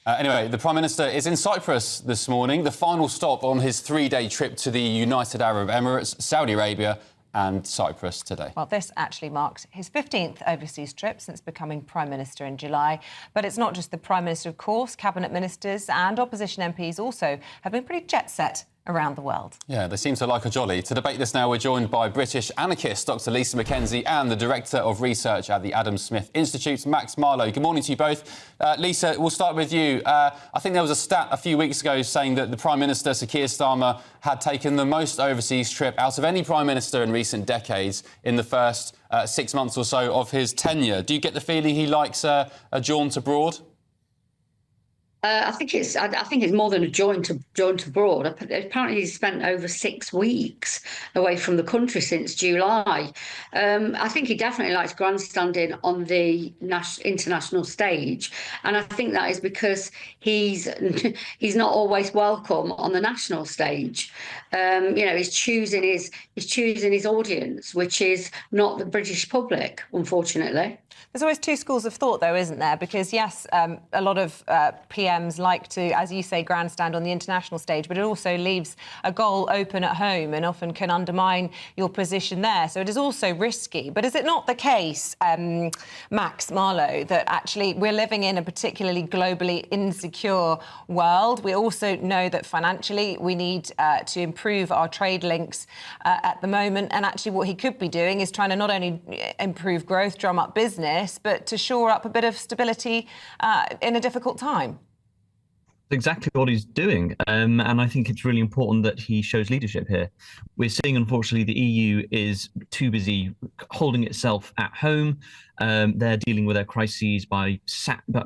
Anyway, the Prime Minister is in Cyprus this morning, the final stop on his three-day trip to the United Arab Emirates, Saudi Arabia and Cyprus today. Well, this actually marks his 15th overseas trip since becoming Prime Minister in July. But it's not just the Prime Minister, of course. Cabinet ministers and opposition MPs also have been pretty jet-set around the world. Yeah, they seem to like a jolly. To debate this now, we're joined by British anarchist Dr Lisa Mackenzie and the Director of Research at the Adam Smith Institute, Max Marlow. Good morning to you both. Lisa, we'll start with you. I think there was a stat a few weeks ago saying that the Prime Minister, Sir Keir Starmer, had taken the most overseas trip out of any Prime Minister in recent decades in the first 6 months or so of his tenure. Do you get the feeling he likes a jaunt abroad? I think it's more than a jaunt abroad. Apparently, he's spent over 6 weeks away from the country since July. I think he definitely likes grandstanding on the international stage, and I think that is because he's not always welcome on the national stage. He's choosing his audience, which is not the British public, unfortunately. There's always two schools of thought, though, isn't there? Because, yes, a lot of PMs like to, as you say, grandstand on the international stage, but it also leaves a goal open at home and often can undermine your position there. So it is also risky. But is it not the case, Max Marlow, that actually we're living in a particularly globally insecure world? We also know that financially we need to improve our trade links at the moment. And actually what he could be doing is trying to not only improve growth, drum up business, but to shore up a bit of stability in a difficult time. Exactly what he's doing, and I think it's really important that he shows leadership here. We're seeing, unfortunately, the EU is too busy holding itself at home. They're dealing with their crises by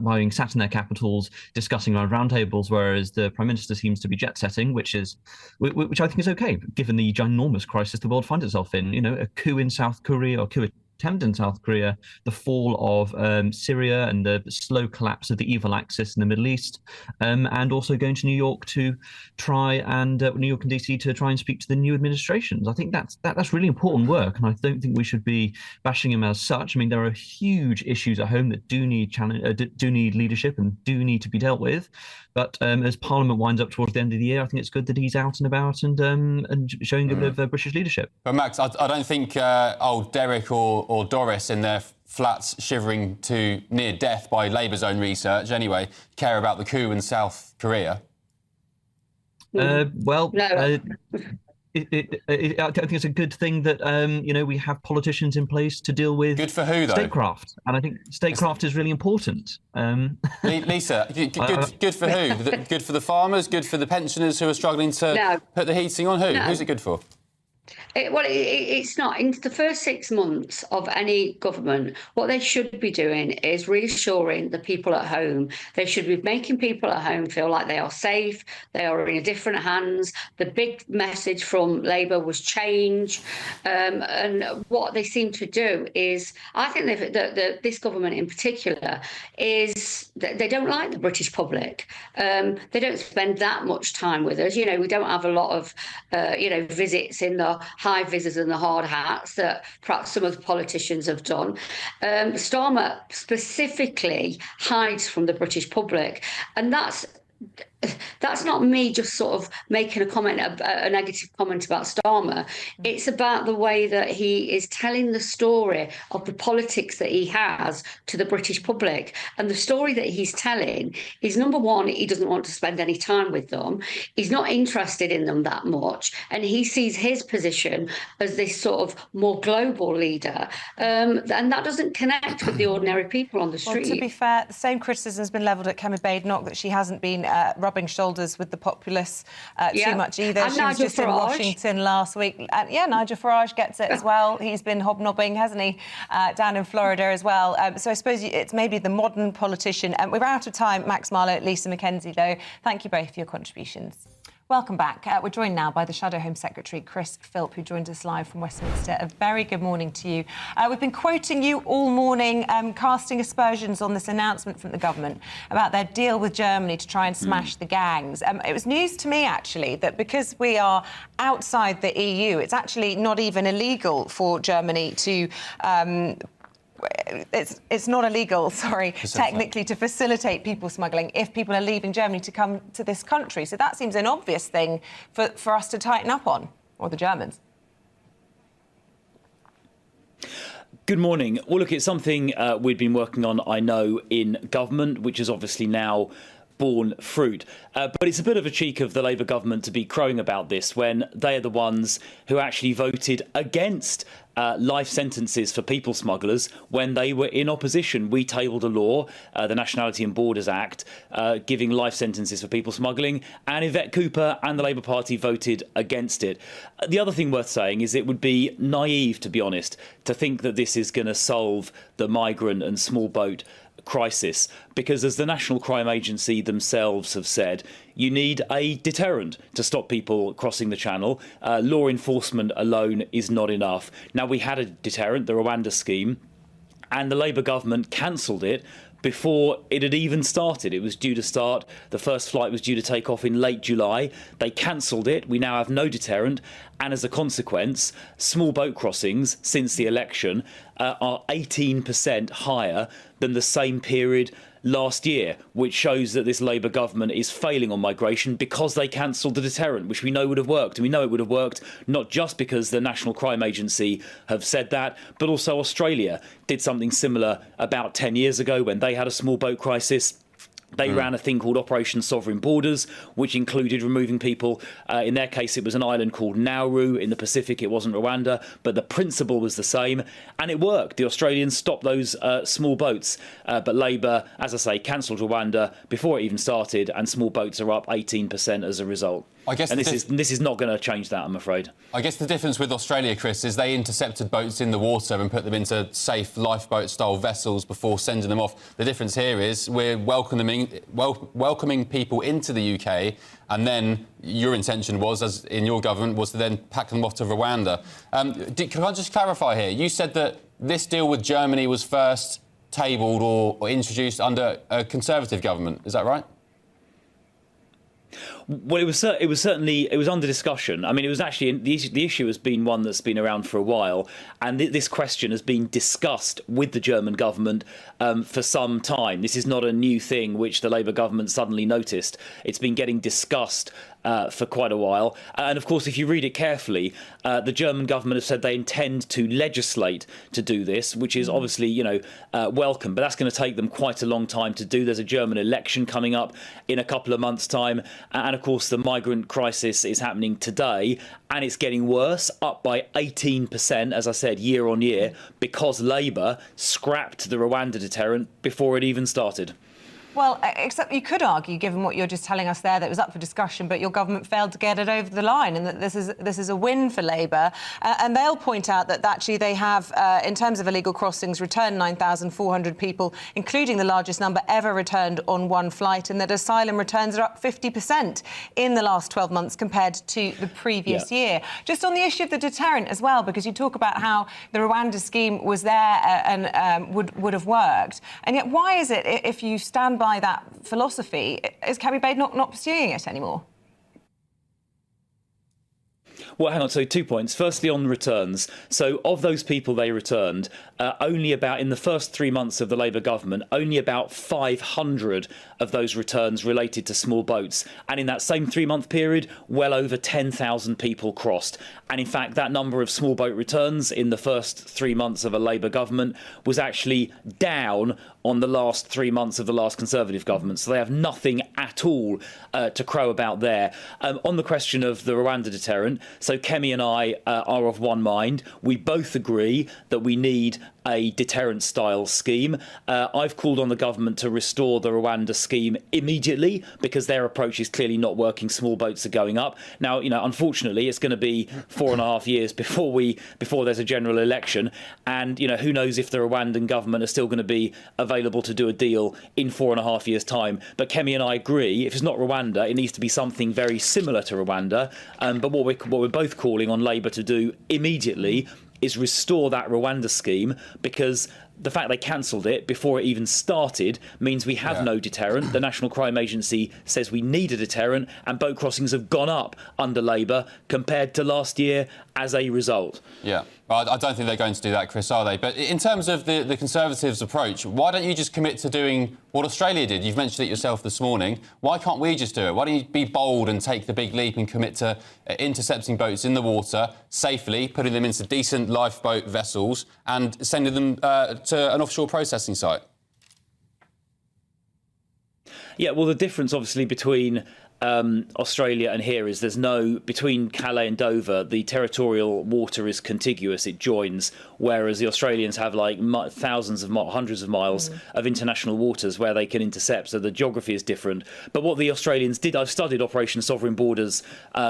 being sat in their capitals, discussing around roundtables, whereas the Prime Minister seems to be jet-setting, which I think is okay, given the ginormous crisis the world finds itself in. You know, a coup in South Korea, or coup attempt in South Korea, the fall of Syria and the slow collapse of the evil axis in the Middle East, and also going to New York and DC to try and speak to the new administrations. I think that's really important work, and I don't think we should be bashing him as such. I mean, there are huge issues at home that do need leadership and do need to be dealt with. But as Parliament winds up towards the end of the year, I think it's good that he's out and about and showing a bit of British leadership. But Max, I don't think old Derek or Doris in their flats shivering to near death by Labour's own research anyway care about the coup in South Korea. No. I think it's a good thing that we have politicians in place to deal with. Good for who, though? Statecraft, and I think statecraft is really important. Lisa, good for who? Good for the farmers? Good for the pensioners who are struggling to put the heating on? Who? No. Who's it good for? It's not. In the first 6 months of any government, what they should be doing is reassuring the people at home. They should be making people at home feel like they are safe, they are in different hands. The big message from Labour was change. And what they seem to do is, I think this government in particular, is they don't like the British public. They don't spend that much time with us. You know, we don't have a lot of, visits in the high visors and the hard hats that perhaps some of the politicians have done. Starmer specifically hides from the British public, and that's not me just sort of making a negative comment about Starmer. It's about the way that he is telling the story of the politics that he has to the British public. And the story that he's telling is, number one, he doesn't want to spend any time with them. He's not interested in them that much. And he sees his position as this sort of more global leader. And that doesn't connect with the ordinary people on the street. Well, to be fair, the same criticism has been levelled at Kemi Badenoch, that she hasn't been rubbing shoulders with the populace too much either. And she was just in Washington last week. Nigel Farage gets it as well. He's been hobnobbing, hasn't he, down in Florida as well. So I suppose it's maybe the modern politician. We're out of time. Max Marlow, Lisa Mackenzie, though. Thank you both for your contributions. Welcome back. We're joined now by the Shadow Home Secretary, Chris Philp, who joined us live from Westminster. A very good morning to you. We've been quoting you all morning, casting aspersions on this announcement from the government about their deal with Germany to try and smash the gangs. It was news to me, actually, that because we are outside the EU, it's actually not even illegal for Germany to it's not illegal, technically, to facilitate people smuggling if people are leaving Germany to come to this country. So that seems an obvious thing for us to tighten up on, or the Germans. Good morning. Well, look, it's something we've been working on, I know, in government, which is obviously now borne fruit. But it's a bit of a cheek of the Labour government to be crowing about this when they are the ones who actually voted against life sentences for people smugglers when they were in opposition. We tabled a law, the Nationality and Borders Act, giving life sentences for people smuggling, and Yvette Cooper and the Labour Party voted against it. The other thing worth saying is it would be naive, to be honest, to think that this is going to solve the migrant and small boat crisis, because as the National Crime Agency themselves have said, you need a deterrent to stop people crossing the channel. Law enforcement alone is not enough. Now, we had a deterrent, the Rwanda scheme, and the Labour government cancelled it before it had even started. It was due to start, the first flight was due to take off in late July. They cancelled it. We now have no deterrent. And as a consequence, small boat crossings since the election are 18% higher than the same period last year, which shows that this Labour government is failing on migration because they cancelled the deterrent, which we know would have worked. And we know it would have worked not just because the National Crime Agency have said that, but also Australia did something similar about 10 years ago when they had a small boat crisis. They ran a thing called Operation Sovereign Borders, which included removing people. In their case, it was an island called Nauru in the Pacific. It wasn't Rwanda, but the principle was the same. And it worked. The Australians stopped those small boats. But Labour, as I say, cancelled Rwanda before it even started, and small boats are up 18% as a result. I guess and this is not going to change that, I'm afraid. I guess the difference with Australia, Chris, is they intercepted boats in the water and put them into safe lifeboat-style vessels before sending them off. The difference here is we're welcoming people into the UK, and then your intention was, as in your government, was to then pack them off to Rwanda. Can I just clarify here? You said that this deal with Germany was first tabled or introduced under a Conservative government. Is that right? Well, it was under discussion. I mean, it was actually the issue has been one that's been around for a while, and this question has been discussed with the German government for some time. This is not a new thing which the Labour government suddenly noticed. It's been getting discussed for quite a while. And of course, if you read it carefully, the German government have said they intend to legislate to do this, which is obviously, welcome. But that's going to take them quite a long time to do. There's a German election coming up in a couple of months' time. And of course, the migrant crisis is happening today, and it's getting worse, up by 18%, as I said, year on year, because Labour scrapped the Rwanda deterrent before it even started. Well, except you could argue, given what you're just telling us there, that it was up for discussion, but your government failed to get it over the line, and that this is a win for Labour. And they'll point out that actually they have, in terms of illegal crossings, returned 9,400 people, including the largest number ever returned on one flight, and that asylum returns are up 50% in the last 12 months compared to the previous year. Just on the issue of the deterrent as well, because you talk about how the Rwanda scheme was there and would have worked. And yet, why is it, if you stand by that philosophy, is Cammy Bay not pursuing it anymore? Well, hang on. So 2 points. Firstly, on returns. So of those people they returned, only about, in the first 3 months of the Labour government, only about 500 of those returns related to small boats. And in that same 3-month period, well over 10,000 people crossed. And in fact, that number of small boat returns in the first 3 months of a Labour government was actually down on the last 3 months of the last Conservative government. So they have nothing at all to crow about there. On the question of the Rwanda deterrent, so Kemi and I are of one mind. We both agree that we need a deterrent-style scheme. I've called on the government to restore the Rwanda scheme immediately because their approach is clearly not working. Small boats are going up. Now, unfortunately, it's going to be 4.5 years before there's a general election, and who knows if the Rwandan government are still going to be available to do a deal in 4.5 years' time. But Kemi and I agree, if it's not Rwanda, it needs to be something very similar to Rwanda. But what we're both calling on Labour to do immediately is restore that Rwanda scheme, because the fact they cancelled it before it even started means we have no deterrent. The National Crime Agency says we need a deterrent, and boat crossings have gone up under Labour compared to last year as a result. Yeah. Well, I don't think they're going to do that, Chris, are they? But in terms of the Conservatives' approach, why don't you just commit to doing what Australia did? You've mentioned it yourself this morning. Why can't we just do it? Why don't you be bold and take the big leap and commit to intercepting boats in the water safely, putting them into decent lifeboat vessels and sending them to an offshore processing site? Yeah, well, the difference, obviously, between Australia and here is between Calais and Dover, the territorial water is contiguous, it joins, whereas the Australians have like hundreds of miles of international waters where they can intercept, so the geography is different. But what the Australians did, I've studied Operation Sovereign Borders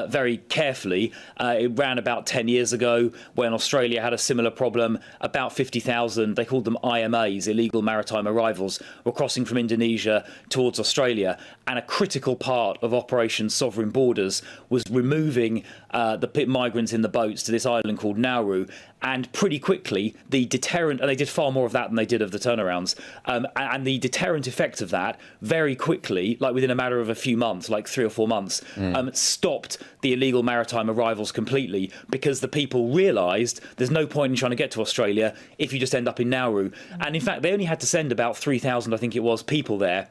very carefully. It ran about 10 years ago when Australia had a similar problem. About 50,000, they called them IMAs, illegal maritime arrivals, were crossing from Indonesia towards Australia, and a critical part of Operation Sovereign Borders was removing the migrants in the boats to this island called Nauru. And pretty quickly, the deterrent, and they did far more of that than they did of the turnarounds, and the deterrent effect of that very quickly, like within a matter of a few months, like 3 or 4 months, stopped the illegal maritime arrivals completely, because the people realised there's no point in trying to get to Australia if you just end up in Nauru. And in fact, they only had to send about 3,000, I think it was, people there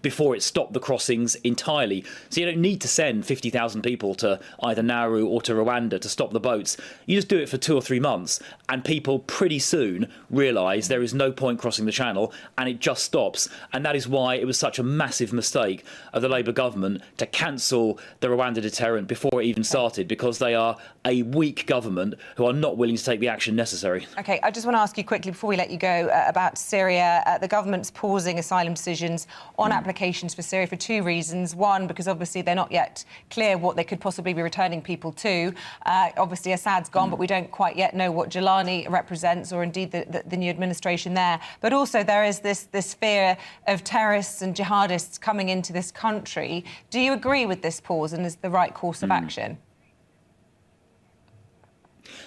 before it stopped the crossings entirely. So you don't need to send 50,000 people to either Nauru or to Rwanda to stop the boats. You just do it for 2 or 3 months, and people pretty soon realise there is no point crossing the channel, and it just stops. And that is why it was such a massive mistake of the Labour government to cancel the Rwanda deterrent before it even started, because they are a weak government who are not willing to take the action necessary. OK, I just want to ask you quickly, before we let you go, about Syria. The government's pausing asylum decisions on applications for Syria for 2 reasons. One, because obviously they're not yet clear what they could possibly be returning people to. Obviously, Assad's gone, but we don't quite yet know what Jilani represents, or indeed the new administration there. But also there is this fear of terrorists and jihadists coming into this country. Do you agree with this pause, and is the right course of action?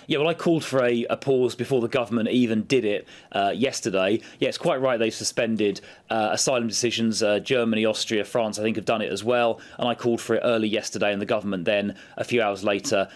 Yeah, well, I called for a pause before the government even did it yesterday. Yeah, it's quite right they've suspended asylum decisions. Germany, Austria, France, I think, have done it as well. And I called for it early yesterday, and the government then, a few hours later,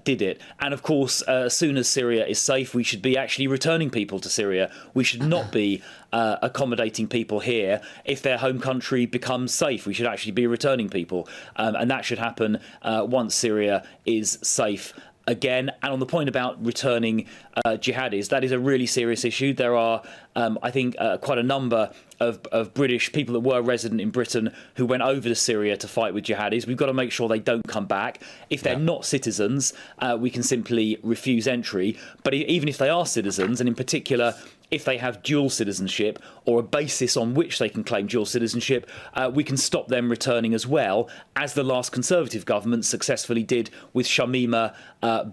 did it. And of course, as soon as Syria is safe, we should be actually returning people to Syria. We should not be accommodating people here. If their home country becomes safe, we should actually be returning people. And that should happen once Syria is safe again. And on the point about returning jihadis, that is a really serious issue. There are, I think, quite a number of British people that were resident in Britain who went over to Syria to fight with jihadis. We've got to make sure they don't come back. If they're not citizens, we can simply refuse entry. But even if they are citizens, and in particular if they have dual citizenship or a basis on which they can claim dual citizenship, we can stop them returning as well, as the last Conservative government successfully did with Shamima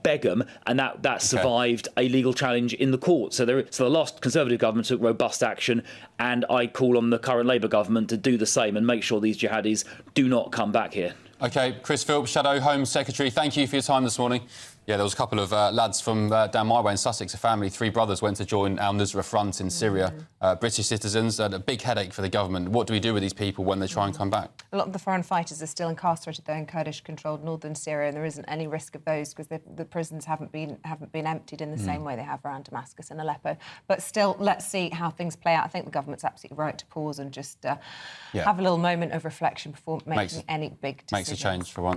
Begum, and that survived a legal challenge in the court. So the last Conservative government took robust action, and I call on the current Labour government to do the same and make sure these jihadis do not come back here. OK, Chris Philps, Shadow Home Secretary, thank you for your time this morning. Yeah, there was a couple of lads from down my way in Sussex, a family, 3 brothers went to join al-Nusra Front in Syria. British citizens, a big headache for the government. What do we do with these people when they try and come back? A lot of the foreign fighters are still incarcerated, though, in Kurdish-controlled northern Syria, and there isn't any risk of those because the prisons haven't been emptied in the same way they have around Damascus and Aleppo. But still, let's see how things play out. I think the government's absolutely right to pause and just have a little moment of reflection before making any big decisions. Makes a change for once.